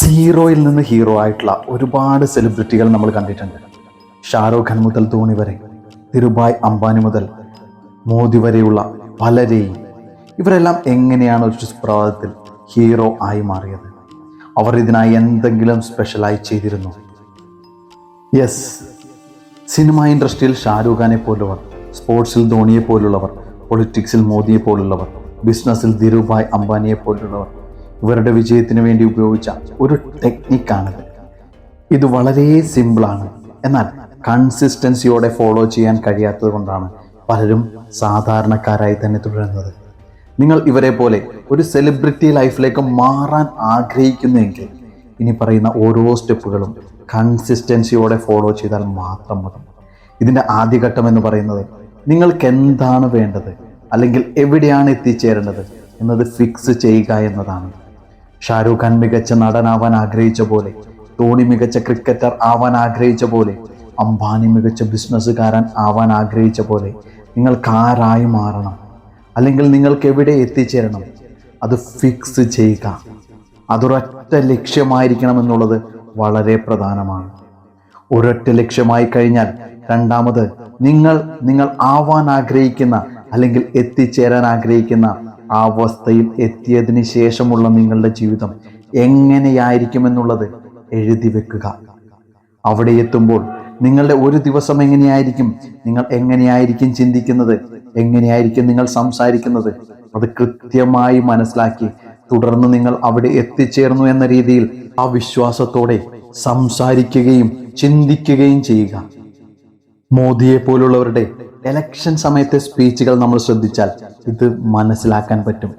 സീറോയിൽ നിന്ന് ഹീറോ ആയിട്ടുള്ള ഒരുപാട് സെലിബ്രിറ്റികൾ നമ്മൾ കണ്ടിട്ടുണ്ട്. ഷാരൂഖ് ഖാൻ മുതൽ ധോണി വരെ, ധിരുഭായ് അംബാനി മുതൽ മോദി വരെയുള്ള പലരെയും ഇവരെല്ലാം എങ്ങനെയാണ് ഒരു സുപ്രഭാതത്തിൽ ഹീറോ ആയി മാറിയത്? അവർ ഇതിനായി എന്തെങ്കിലും സ്പെഷ്യലായി ചെയ്തിരുന്നു? യെസ്, സിനിമ ഇൻഡസ്ട്രിയിൽ ഷാരൂഖ് ഖാനെ പോലുള്ളവർ, സ്പോർട്സിൽ ധോണിയെ പോലുള്ളവർ, പൊളിറ്റിക്സിൽ മോദിയെ പോലുള്ളവർ, ബിസിനസ്സിൽ ധിരുഭായ് അംബാനിയെ പോലുള്ളവർ ഇവരുടെ വിജയത്തിന് വേണ്ടി ഉപയോഗിച്ച ഒരു ടെക്നിക്കാണിത്. ഇത് വളരെ സിമ്പിളാണ്, എന്നാൽ കൺസിസ്റ്റൻസിയോടെ ഫോളോ ചെയ്യാൻ കഴിയാത്തത് കൊണ്ടാണ് പലരും സാധാരണക്കാരായി തന്നെ തുടരുന്നത്. നിങ്ങൾ ഇവരെ പോലെ ഒരു സെലിബ്രിറ്റി ലൈഫിലേക്ക് മാറാൻ ആഗ്രഹിക്കുന്നുവെങ്കിൽ ഇനി പറയുന്ന ഓരോ സ്റ്റെപ്പുകളും കൺസിസ്റ്റൻസിയോടെ ഫോളോ ചെയ്താൽ മാത്രം മതി. ഇതിൻ്റെ ആദ്യഘട്ടം എന്ന് പറയുന്നത് നിങ്ങൾക്ക് എന്താണ് വേണ്ടത്, അല്ലെങ്കിൽ എവിടെയാണ് എത്തിച്ചേരേണ്ടത് എന്നത് ഫിക്സ് ചെയ്യുക എന്നതാണ്. ഷാരൂഖ് ഖാൻ മികച്ച നടനാവാൻ ആഗ്രഹിച്ച പോലെ, ധോണി മികച്ച ക്രിക്കറ്റർ ആവാൻ ആഗ്രഹിച്ച പോലെ, അംബാനി മികച്ച ബിസിനസ്സുകാരൻ ആവാൻ ആഗ്രഹിച്ച പോലെ നിങ്ങൾക്ക് ആരായി മാറണം, അല്ലെങ്കിൽ നിങ്ങൾക്ക് എവിടെ എത്തിച്ചേരണം, അത് ഫിക്സ് ചെയ്യുക. അതൊരൊറ്റ ലക്ഷ്യമായിരിക്കണം എന്നുള്ളത് വളരെ പ്രധാനമാണ്. ഒരൊറ്റ ലക്ഷ്യമായി കഴിഞ്ഞാൽ രണ്ടാമത് നിങ്ങൾ ആവാൻ ആഗ്രഹിക്കുന്ന അല്ലെങ്കിൽ എത്തിച്ചേരാൻ ആഗ്രഹിക്കുന്ന ആ അവസ്ഥയിൽ എത്തിയതിന് ശേഷമുള്ള നിങ്ങളുടെ ജീവിതം എങ്ങനെയായിരിക്കുമെന്നുള്ളത് എഴുതി വെക്കുക. അവിടെ എത്തുമ്പോൾ നിങ്ങളുടെ ഒരു ദിവസം എങ്ങനെയായിരിക്കും, നിങ്ങൾ എങ്ങനെയായിരിക്കും ചിന്തിക്കുന്നത്, എങ്ങനെയായിരിക്കും നിങ്ങൾ സംസാരിക്കുന്നത്, അത് കൃത്യമായി മനസ്സിലാക്കി തുടർന്ന് നിങ്ങൾ അവിടെ എത്തിച്ചേർന്നു എന്ന രീതിയിൽ ആ വിശ്വാസത്തോടെ സംസാരിക്കുകയും ചിന്തിക്കുകയും ചെയ്യുക. മോദിയെ പോലുള്ളവരുടെ എലക്ഷൻ സമയത്തെ സ്പീച്ചുകൾ നമ്മൾ ശ്രദ്ധിച്ചാൽ ഇത് മനസ്സിലാക്കാൻ പറ്റും.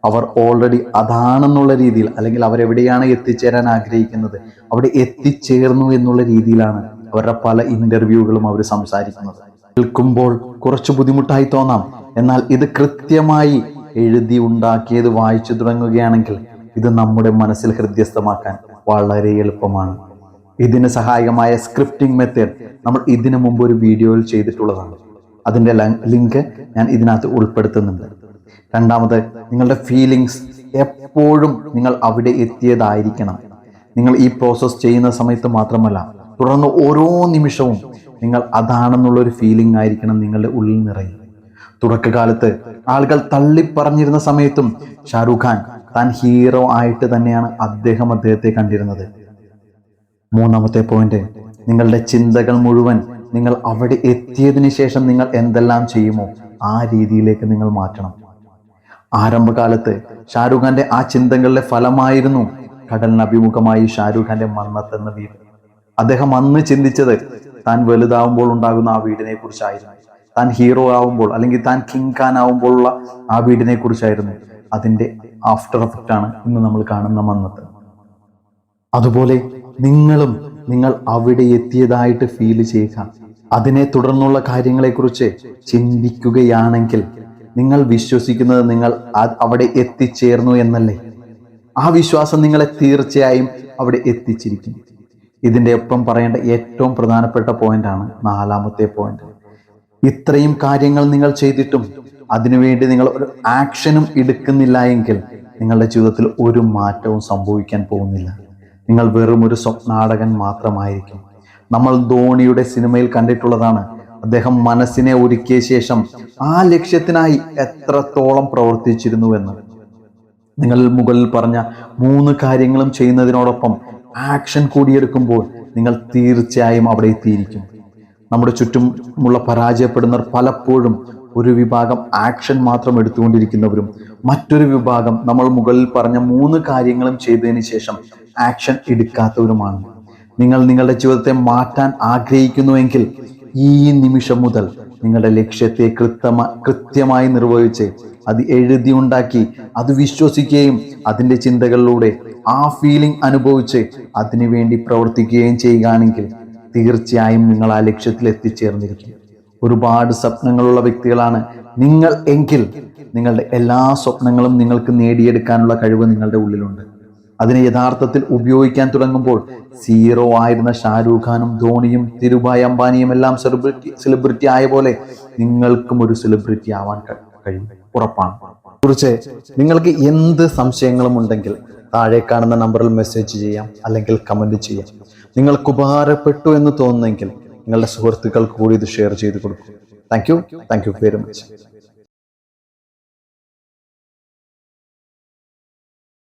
അവർ ഓൾറെഡി അതാണെന്നുള്ള രീതിയിൽ, അല്ലെങ്കിൽ അവരെവിടെയാണ് എത്തിച്ചേരാൻ ആഗ്രഹിക്കുന്നത് അവിടെ എത്തിച്ചേർന്നു എന്നുള്ള രീതിയിലാണ് അവരുടെ പല ഇന്റർവ്യൂകളും അവർ സംസാരിക്കുന്നത്. കേൾക്കുമ്പോൾ കുറച്ച് ബുദ്ധിമുട്ടായി തോന്നാം, എന്നാൽ ഇത് കൃത്യമായി എഴുതി ഉണ്ടാക്കിയത് വായിച്ചു തുടങ്ങുകയാണെങ്കിൽ ഇത് നമ്മുടെ മനസ്സിൽ ഹൃദ്യസ്ഥമാക്കാൻ വളരെ എളുപ്പമാണ്. ഇതിന് സഹായകമായ സ്ക്രിപ്റ്റിംഗ് മെത്തേഡ് നമ്മൾ ഇതിനു മുമ്പ് ഒരു വീഡിയോയിൽ ചെയ്തിട്ടുള്ളതാണ്. അതിൻ്റെ ലിങ്ക് ഞാൻ ഇതിനകത്ത് ഉൾപ്പെടുത്തുന്നുണ്ട്. രണ്ടാമത്, നിങ്ങളുടെ ഫീലിങ്സ് എപ്പോഴും നിങ്ങൾ അവിടെ എത്തിയതായിരിക്കണം. നിങ്ങൾ ഈ പ്രോസസ്സ് ചെയ്യുന്ന സമയത്ത് മാത്രമല്ല, തുടർന്ന് ഓരോ നിമിഷവും നിങ്ങൾ അതാണെന്നുള്ളൊരു ഫീലിംഗ് ആയിരിക്കണം നിങ്ങളുടെ ഉള്ളിൽ നിറയും. തുടക്കകാലത്ത് ആളുകൾ തള്ളിപ്പറഞ്ഞിരുന്ന സമയത്തും ഷാരൂഖ് ഖാൻ താൻ ഹീറോ ആയിട്ട് തന്നെയാണ് അദ്ദേഹത്തെ കണ്ടിരുന്നത്. മൂന്നാമത്തെ പോയിന്റ്, നിങ്ങളുടെ ചിന്തകൾ മുഴുവൻ നിങ്ങൾ അവിടെ എത്തിയതിനു ശേഷം നിങ്ങൾ എന്തെല്ലാം ചെയ്യുമോ ആ രീതിയിലേക്ക് നിങ്ങൾ മാറ്റണം. ആരംഭകാലത്ത് ഷാരൂഖ് ഖാന്റെ ആ ചിന്തകളുടെ ഫലമായിരുന്നു കടലിനഭിമുഖമായി ഷാരൂഖ് ഖാന്റെ മന്നത്ത് എന്ന വീട്. അദ്ദേഹം അന്ന് ചിന്തിച്ചത് താൻ വലുതാവുമ്പോൾ ഉണ്ടാകുന്ന ആ വീടിനെ കുറിച്ചായിരുന്നു. താൻ ഹീറോ ആവുമ്പോൾ, അല്ലെങ്കിൽ താൻ കിങ് ഖാൻ ആവുമ്പോഴുള്ള ആ വീടിനെ കുറിച്ചായിരുന്നു. അതിന്റെ ആഫ്റ്റർ എഫക്റ്റ് ആണ് ഇന്ന് നമ്മൾ കാണുന്ന മന്നത്ത്. അതുപോലെ നിങ്ങൾ അവിടെ എത്തിയതായിട്ട് ഫീൽ ചെയ്യുക. അതിനെ തുടർന്നുള്ള കാര്യങ്ങളെക്കുറിച്ച് ചിന്തിക്കുകയാണെങ്കിൽ നിങ്ങൾ വിശ്വസിക്കുന്നത് നിങ്ങൾ അവിടെ എത്തിച്ചേർന്നു എന്നല്ലേ? ആ വിശ്വാസം നിങ്ങളെ തീർച്ചയായും അവിടെ എത്തിച്ചിരിക്കും. ഇതിൻ്റെ ഒപ്പം പറയേണ്ട ഏറ്റവും പ്രധാനപ്പെട്ട പോയിന്റാണ് നാലാമത്തെ പോയിന്റ്. ഇത്രയും കാര്യങ്ങൾ നിങ്ങൾ ചെയ്തിട്ടും അതിനുവേണ്ടി നിങ്ങൾ ഒരു ആക്ഷനും എടുക്കുന്നില്ല എങ്കിൽ നിങ്ങളുടെ ജീവിതത്തിൽ ഒരു മാറ്റവും സംഭവിക്കാൻ പോകുന്നില്ല. നിങ്ങൾ വെറും ഒരു സ്വപ്നാടകൻ മാത്രമായിരിക്കും. നമ്മൾ ധോണിയുടെ സിനിമയിൽ കണ്ടിട്ടുള്ളതാണ്. അദ്ദേഹം മനസ്സിനെ ഒരുക്കിയ ശേഷം ആ ലക്ഷ്യത്തിനായി എത്രത്തോളം പ്രവർത്തിച്ചിരുന്നുവെന്ന്. നിങ്ങൾ മുകളിൽ പറഞ്ഞ 3 കാര്യങ്ങളും ചെയ്യുന്നതിനോടൊപ്പം ആക്ഷൻ കൂടിയെടുക്കുമ്പോൾ നിങ്ങൾ തീർച്ചയായും അവിടെ എത്തിയിരിക്കും. നമ്മുടെ ചുറ്റുമുള്ള പരാജയപ്പെടുന്നവർ പലപ്പോഴും ഒരു വിഭാഗം ആക്ഷൻ മാത്രം എടുത്തുകൊണ്ടിരിക്കുന്നവരും, മറ്റൊരു വിഭാഗം നമ്മൾ മുകളിൽ പറഞ്ഞ 3 കാര്യങ്ങളും ചെയ്തതിന് ശേഷം ആക്ഷൻ എടുക്കാത്തവരുമാണ്. നിങ്ങൾ നിങ്ങളുടെ ജീവിതത്തെ മാറ്റാൻ ആഗ്രഹിക്കുന്നുവെങ്കിൽ ഈ നിമിഷം മുതൽ നിങ്ങളുടെ ലക്ഷ്യത്തെ കൃത്യമായി നിർവഹിച്ച് അത് എഴുതി ഉണ്ടാക്കി അത് വിശ്വസിക്കുകയും അതിൻ്റെ ചിന്തകളിലൂടെ ആ ഫീലിംഗ് അനുഭവിച്ച് അതിനുവേണ്ടി പ്രവർത്തിക്കുകയും ചെയ്യുകയാണെങ്കിൽ തീർച്ചയായും നിങ്ങൾ ആ ലക്ഷ്യത്തിൽ എത്തിച്ചേർന്നിരിക്കും. ഒരുപാട് സ്വപ്നങ്ങളുള്ള വ്യക്തികളാണ് നിങ്ങൾ എങ്കിൽ നിങ്ങളുടെ എല്ലാ സ്വപ്നങ്ങളും നിങ്ങൾക്ക് നേടിയെടുക്കാനുള്ള കഴിവ് നിങ്ങളുടെ ഉള്ളിലുണ്ട്. അതിനെ യഥാർത്ഥത്തിൽ ഉപയോഗിക്കാൻ തുടങ്ങുമ്പോൾ സീറോ ആയിരുന്ന ഷാരൂഖ് ഖാനും ധോണിയും ധിരുഭായ് അംബാനിയും എല്ലാം സെലിബ്രിറ്റി ആയ പോലെ നിങ്ങൾക്കും ഒരു സെലിബ്രിറ്റി ആവാൻ കഴിയും, ഉറപ്പാണ്. കുറിച്ച് നിങ്ങൾക്ക് എന്ത് സംശയങ്ങളും ഉണ്ടെങ്കിൽ താഴെ കാണുന്ന നമ്പറിൽ മെസ്സേജ് ചെയ്യാം, അല്ലെങ്കിൽ കമൻറ്റ് ചെയ്യാം. നിങ്ങൾക്ക് ഉപകാരപ്പെട്ടു എന്ന് തോന്നുന്നെങ്കിൽ നിങ്ങളുടെ സുഹൃത്തുക്കൾക്ക് കൂടി ഇത് ഷെയർ ചെയ്ത് കൊടുക്കും. Thank you very much.